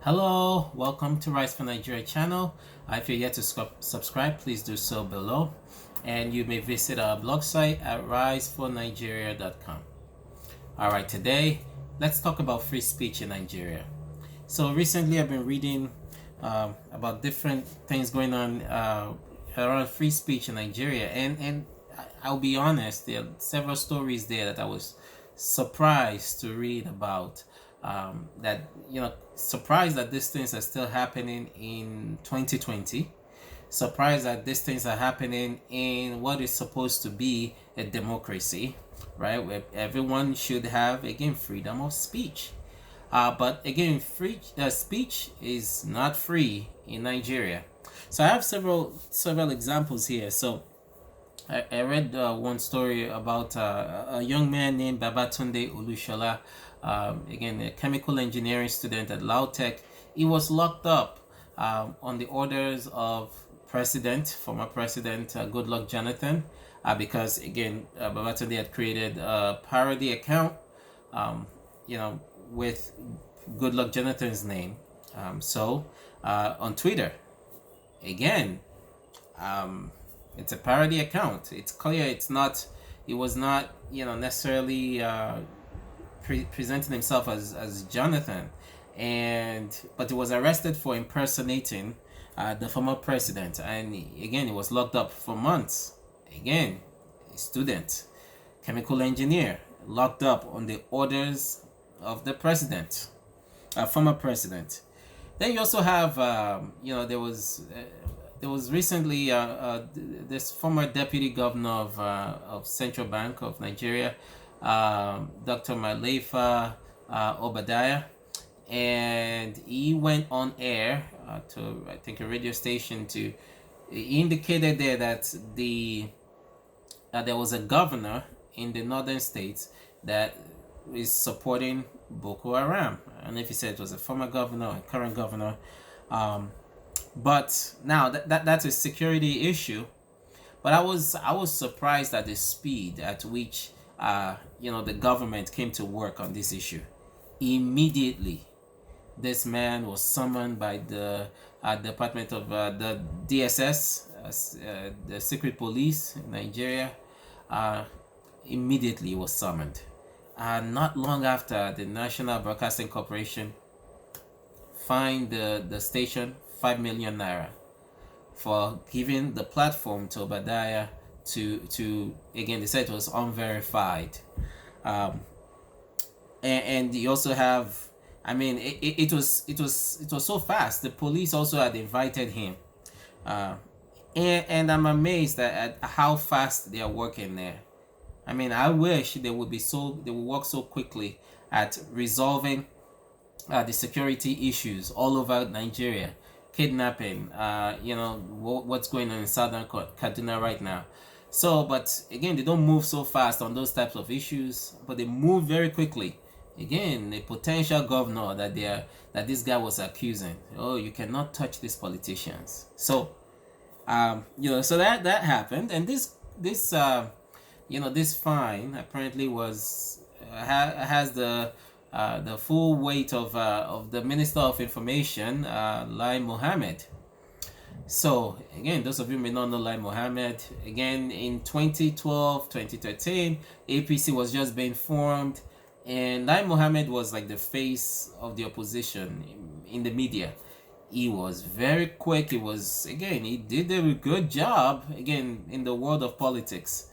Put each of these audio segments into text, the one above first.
Hello, welcome to Rise for Nigeria channel. If you're yet to subscribe, please do so below. And you may visit our blog site at risefornigeria.com. Alright, today let's talk about free speech in Nigeria. So recently I've been reading about different things going on around free speech in Nigeria. And I'll be honest, there are several stories there that I was surprised to read about. Surprised that these things are still happening in 2020. Surprised that these things are happening in what is supposed to be a democracy, right? Where everyone should have, again, freedom of speech. But again, free speech is not free in Nigeria. So I have several examples here. So I read one story about a young man named Babatunde Olushola, again, a chemical engineering student at Lautech. He was locked up on the orders of former President Goodluck Jonathan, because, again, Babatunde had created a parody account, with Goodluck Jonathan's name. On Twitter, again, it's a parody account. It's clear it was not necessarily presenting himself as Jonathan, but he was arrested for impersonating the former president, and again he was locked up for months. Again, a student, chemical engineer, locked up on the orders of the president, former president. Then you also have there was recently this former deputy governor of Central Bank of Nigeria, Dr. Malefa Obadiah, and he went on air to, I think, a radio station to indicated there that there was a governor in the northern states that is supporting Boko Haram. And if he said it was a former governor or a current governor, but now that's a security issue. But I was surprised at the speed at which the government came to work on this issue. Immediately, this man was summoned by the Department of the DSS, the secret police in Nigeria. Immediately was summoned. Not long after, the National Broadcasting Corporation fined the station 5 million naira for giving the platform to Obadiah to again, they said it was unverified. And you also have, it was so fast. The police also had invited him, and I'm amazed at how fast they are working there. I wish they would work so quickly at resolving the security issues all over Nigeria, kidnapping, what's going on in southern Kaduna right now. So, but again, they don't move so fast on those types of issues, but they move very quickly. Again, a potential governor that this guy was accusing. Oh, you cannot touch these politicians. So, so that happened, and this fine apparently has the full weight of the Minister of Information, Lai Mohammed. So again, those of you may not know Lai Mohammed. Again, in 2012, 2013, APC was just being formed, and Lai Mohammed was like the face of the opposition in the media. He was very quick. He did a good job, again, in the world of politics.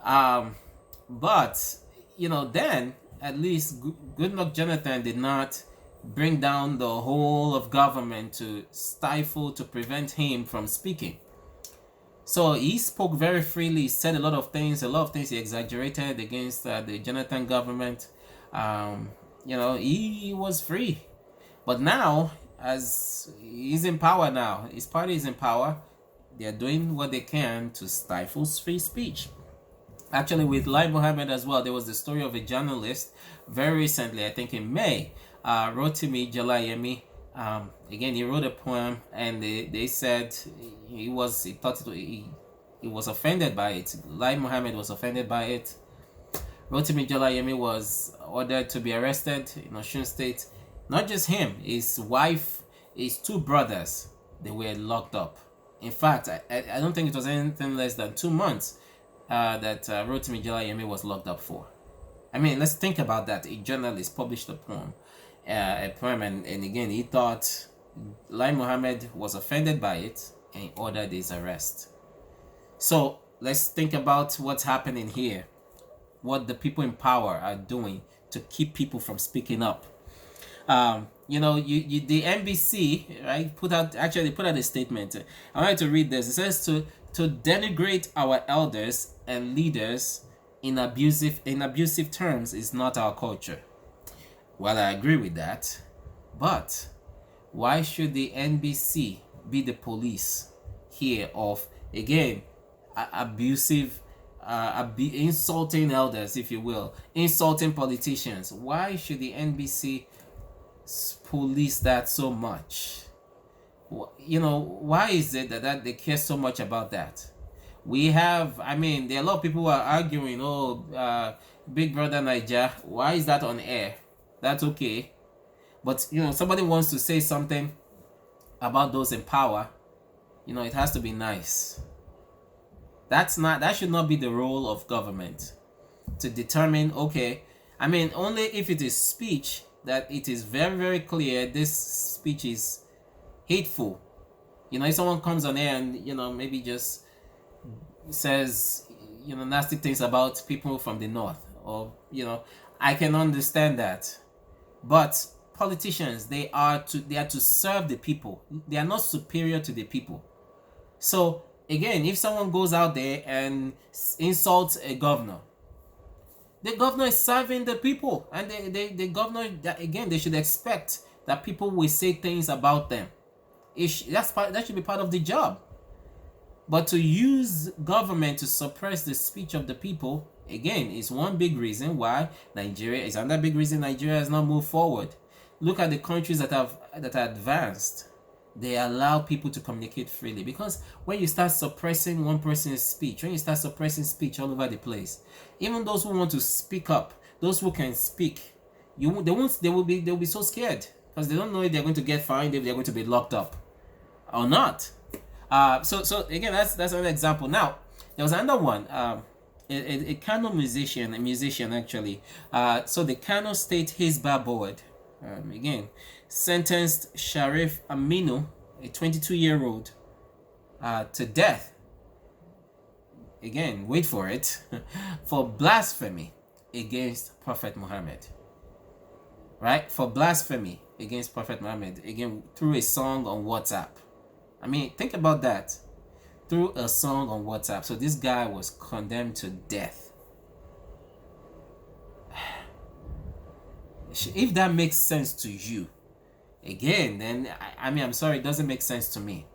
But then at least Goodluck Jonathan did not bring down the whole of government to prevent him from speaking. So he spoke very freely, he said a lot of things he exaggerated against the Jonathan government. He was free. But now, as he's in power now, his party is in power, they're doing what they can to stifle free speech. Actually, with Lai Mohammed as well, there was the story of a journalist very recently, I think in May, Rotimi Jalayemi. Again, he wrote a poem, and they said he was offended by it. Lai Mohammed was offended by it. Rotimi Jalayemi was ordered to be arrested in Osun State. Not just him, his wife, his two brothers, they were locked up. In fact, I don't think it was anything less than 2 months that Rotimi Jolayemi was locked up for. I mean, let's think about that. A journalist published a poem, and again, he thought Lai Mohammed was offended by it and ordered his arrest. So let's think about what's happening here, what the people in power are doing to keep people from speaking up. The NBC, right, put out a statement. I wanted to read this. It says to denigrate our elders and leaders in abusive terms is not our culture. Well, I agree with that, but why should the NBC be the police here of, again, abusive, insulting elders, if you will, insulting politicians? Why should the NBC police that so much? Why is it that they care so much about that? We have, there are a lot of people who are arguing, Big Brother Naija, why is that on air? That's okay. But, somebody wants to say something about those in power, it has to be nice. That should not be the role of government, to determine, only if it is speech that it is very, very clear this speech is hateful. If someone comes on air and, maybe just says, nasty things about people from the north, or, I can understand that. But politicians, they are to serve the people. They are not superior to the people. So again, if someone goes out there and insults a governor, the governor is serving the people, and the governor, again, they should expect that people will say things about them. That should be part of the job. But to use government to suppress the speech of the people, again, is one big reason why Nigeria is another big reason Nigeria has not moved forward. Look at the countries that are advanced. They allow people to communicate freely, because when you start suppressing one person's speech, when you start suppressing speech all over the place, even those who want to speak up, those who can speak, they will be so scared, because they don't know if they're going to get fined, if they're going to be locked up or not. So again, that's another example. Now there was another one, a Kano musician actually. So the Kano State Hisbah Board, again, sentenced Sharif Aminu, a 22-year-old, to death. Again, wait for it, for blasphemy against Prophet Muhammad. Right? For blasphemy against Prophet Muhammad, again, through a song on WhatsApp. Think about that. Through a song on WhatsApp. So this guy was condemned to death. If that makes sense to you, again, then I'm sorry, it doesn't make sense to me.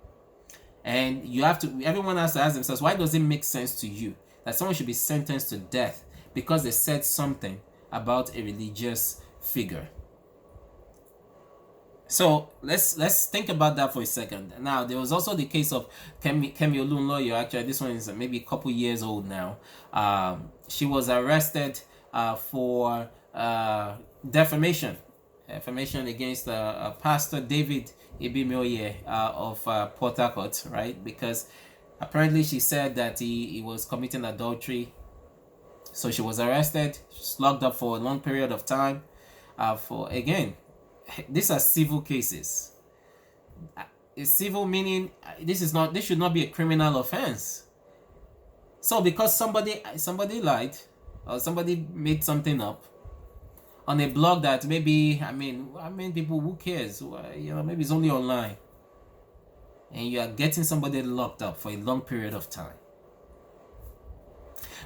And everyone has to ask themselves, why does it make sense to you that someone should be sentenced to death because they said something about a religious figure? So let's think about that for a second. Now, there was also the case of Kemi Olunloyo. Actually, this one is maybe a couple years old now. She was arrested for defamation against Pastor David Ibimioye of Port Harcourt, right? Because apparently she said that he was committing adultery. So she was arrested. She's locked up for a long period of time. Again, these are civil cases. Civil meaning this should not be a criminal offense. So because somebody lied, or somebody made something up on a blog that maybe, people, who cares? Maybe it's only online, and you are getting somebody locked up for a long period of time.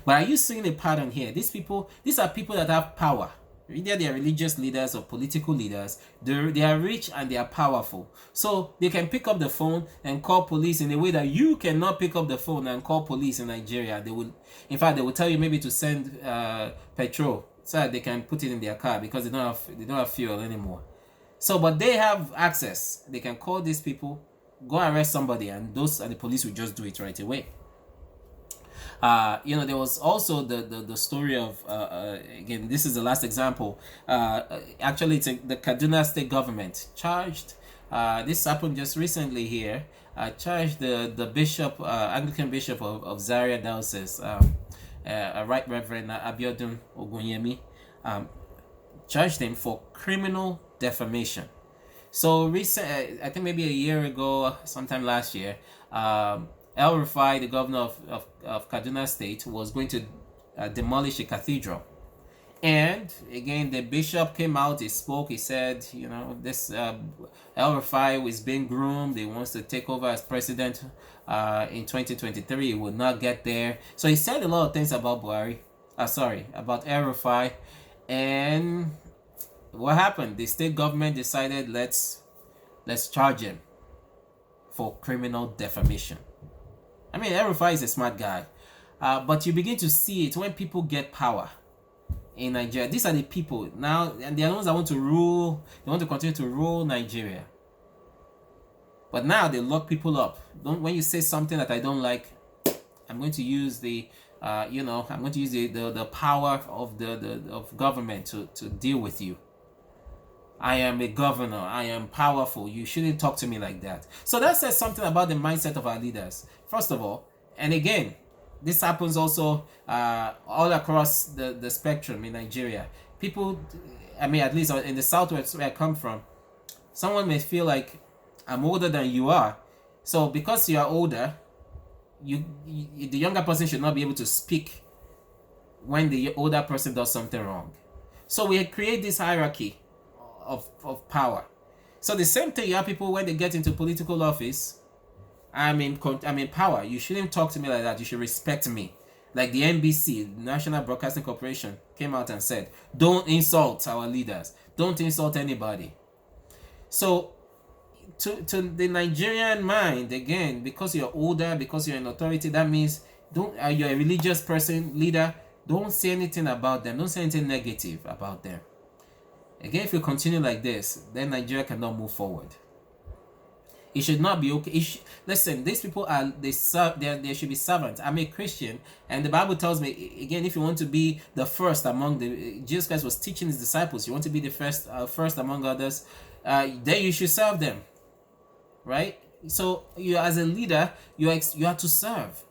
But are you seeing a pattern here? These are people that have power. Either they are religious leaders or political leaders. They are rich and they are powerful. So they can pick up the phone and call police in a way that you cannot pick up the phone and call police in Nigeria. They will tell you maybe to send petrol so that they can put it in their car, because they don't have fuel anymore. So, but they have access. They can call these people, go arrest somebody, and the police will just do it right away. There was also the story of, again, this is the last example. Actually, the Kaduna state government charged, this happened just recently here, charged the bishop, Anglican bishop of Zaria Diocese, Right Reverend Abiodun Ogunyemi, charged him for criminal defamation. So recent, I think maybe a year ago, sometime last year, El Rufai, the governor of Kaduna State, was going to demolish a cathedral. And again, the bishop came out, he spoke, he said, this El Rufai is being groomed, he wants to take over as president in 2023, he will not get there. So he said a lot of things about about El Rufai. And what happened? The state government decided, let's charge him for criminal defamation. I mean, El Rufai is a smart guy, but you begin to see it when people get power in Nigeria. These are the people now, and they are the ones that want to rule. They want to continue to rule Nigeria. But now they lock people up. When you say something that I don't like, I'm going to use the I'm going to use the power of government to deal with you. I am a governor. I am powerful. You shouldn't talk to me like that. So that says something about the mindset of our leaders. First of all, and again, this happens also all across the spectrum in Nigeria. People, I mean, at least in the southwest where I come from, someone may feel like I'm older than you are. So because you are older, the younger person should not be able to speak when the older person does something wrong. So we create this hierarchy of power. So the same thing, you have people when they get into political office, I'm in power. You shouldn't talk to me like that. You should respect me. Like the NBC, National Broadcasting Corporation, came out and said, don't insult our leaders. Don't insult anybody. So to the Nigerian mind, again, because you're older, because you're in authority, that means you're a religious person, leader, don't say anything about them. Don't say anything negative about them. Again, if you continue like this, then Nigeria cannot move forward. It should not be okay. Listen, these people they should be servants. I'm a Christian, and the Bible tells me, again, if you want to be the first among Jesus Christ was teaching his disciples, you want to be the first among others, then you should serve them, right? So you, as a leader, you have to serve.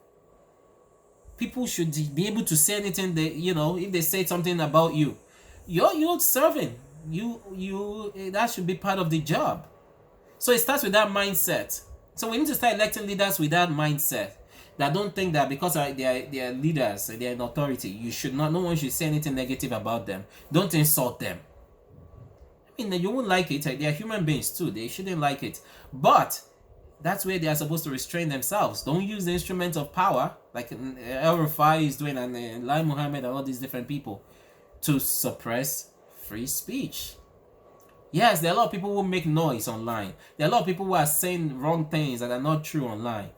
People should be able to say anything if they say something about you, you're serving. You that should be part of the job. So it starts with that mindset. So we need to start electing leaders with that mindset, that don't think that because they are leaders, they are in authority, no one should say anything negative about them. Don't insult them. I mean, you won't like it. They are human beings too. They shouldn't like it. But that's where they are supposed to restrain themselves. Don't use the instrument of power like El Rufai is doing, and Lai Mohammed and all these different people, to suppress free speech. Yes, there are a lot of people who make noise online. There are a lot of people who are saying wrong things that are not true online.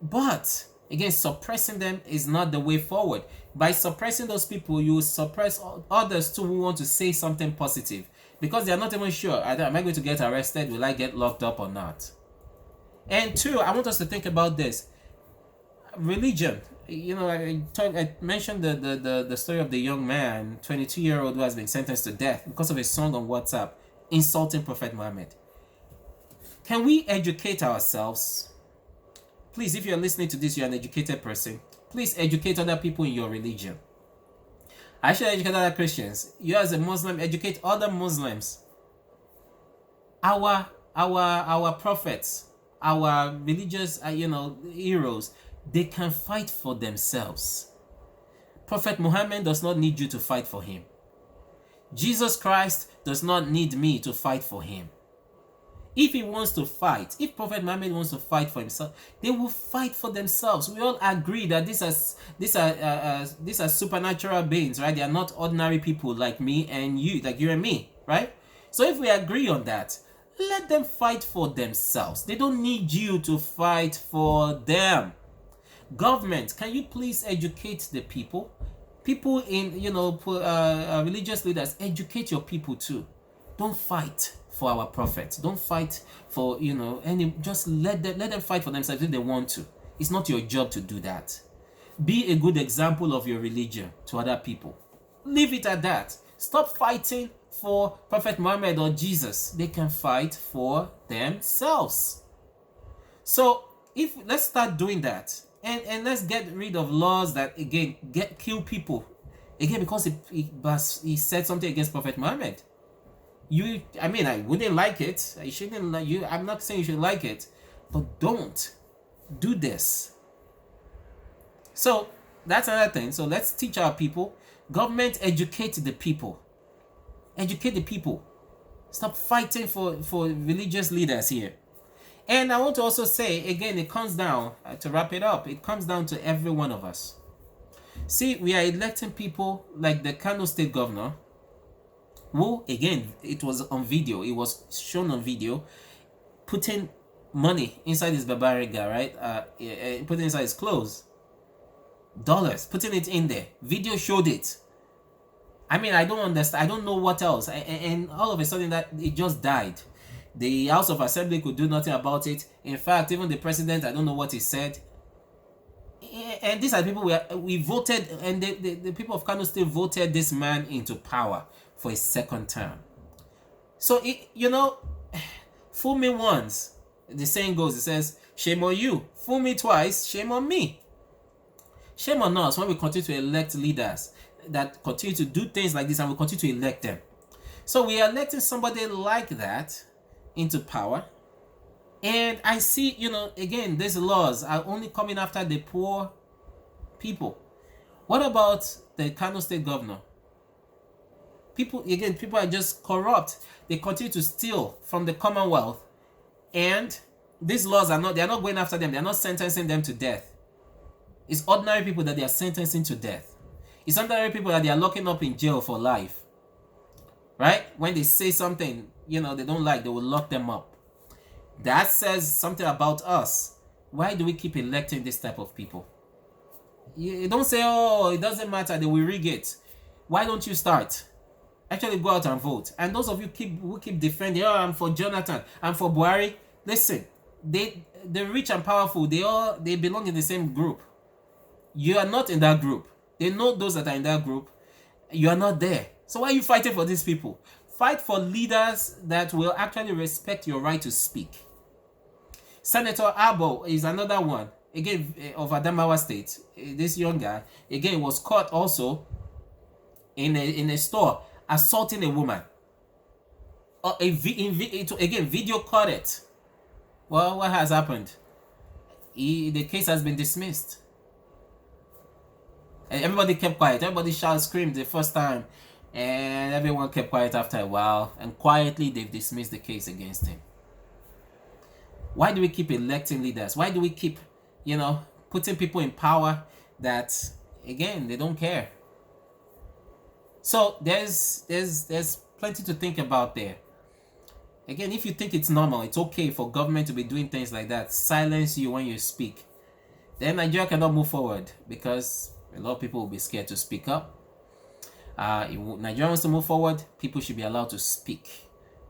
But again, suppressing them is not the way forward. By suppressing those people, you will suppress others too who want to say something positive, because they are not even sure, am I going to get arrested? Will I get locked up or not? And two, I want us to think about this. Religion. I mentioned the story of the young man, 22-year-old, who has been sentenced to death because of a song on WhatsApp insulting Prophet Muhammad. Can we educate ourselves? Please, if you're listening to this, you're an educated person. Please educate other people in your religion. I should educate other Christians. You as a Muslim, educate other Muslims. Our prophets, our religious, heroes, they can fight for themselves. Prophet Muhammad does not need you to fight for him. Jesus Christ does not need me to fight for him. If he wants to fight, if Prophet Muhammad wants to fight for himself, they will fight for themselves. We all agree that these are supernatural beings, right? They are not ordinary people like me and you, like you and me, right? So if we agree on that, let them fight for themselves. They don't need you to fight for them. Government, can you please educate the people? People in, religious leaders, educate your people too. Don't fight for our prophets. Don't fight for, just let them fight for themselves if they want to. It's not your job to do that. Be a good example of your religion to other people. Leave it at that. Stop fighting for Prophet Muhammad or Jesus. They can fight for themselves. So let's start doing that, and let's get rid of laws that again kill people, again because he said something against Prophet Muhammad. I wouldn't like it. I shouldn't like you. I'm not saying you should like it, but don't do this. So that's another thing. So let's teach our people. Government, educate the people. Educate the people. Stop fighting for religious leaders here. And I want to also say, again, it comes down, to wrap it up, it comes down to every one of us. See, we are electing people like the Kano State governor, who, again, it was on video, it was shown on video, putting money inside his babariga, right? Putting inside his clothes. Dollars, putting it in there. Video showed it. I don't understand. I don't know what else. And all of a sudden, that it just died. The House of Assembly could do nothing about it. In fact, even the president, I don't know what he said. And these are people we voted, and the people of Kano State voted this man into power for his second term. So, fool me once. The saying goes, it says, shame on you. Fool me twice, shame on me. Shame on us when we continue to elect leaders that continue to do things like this, and we continue to elect them. So we are electing somebody like that into power. And I see, again, these laws are only coming after the poor people. What about the Kano State governor? People are just corrupt. They continue to steal from the Commonwealth. And these laws they're not going after them. They're not sentencing them to death. It's ordinary people that they are sentencing to death. It's ordinary people that they are locking up in jail for life. Right? When they say something, they don't like, they will lock them up. That says something about us. Why do we keep electing this type of people? You don't say, oh, it doesn't matter, they will rig it. Why don't you start? Actually go out and vote. And those of you who keep defending, oh, I'm for Jonathan, I'm for Buhari. Listen, the rich and powerful, they belong in the same group. You are not in that group. They know those that are in that group. You are not there. So why are you fighting for these people? Fight for leaders that will actually respect your right to speak. Senator Abo is another one. Again, of Adamawa State. This young guy, again, was caught also in a store assaulting a woman. Video caught it. Well, what has happened? The case has been dismissed. And everybody kept quiet. Everybody screamed the first time. And everyone kept quiet after a while. And quietly, they've dismissed the case against him. Why do we keep electing leaders? Why do we keep, putting people in power that, again, they don't care? So there's plenty to think about there. Again, if you think it's normal, it's okay for government to be doing things like that, silence you when you speak, then Nigeria cannot move forward, because a lot of people will be scared to speak up. If Nigeria wants to move forward, people should be allowed to speak.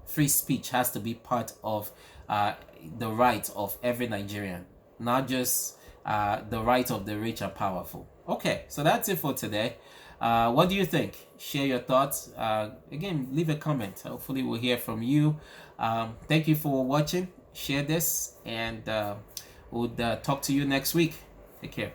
Free speech has to be part of the right of every Nigerian, not just the right of the rich and powerful. Okay, so that's it for today. What do you think? Share your thoughts. Again, leave a comment. Hopefully we'll hear from you. Thank you for watching. Share this, and we'll talk to you next week. Take care.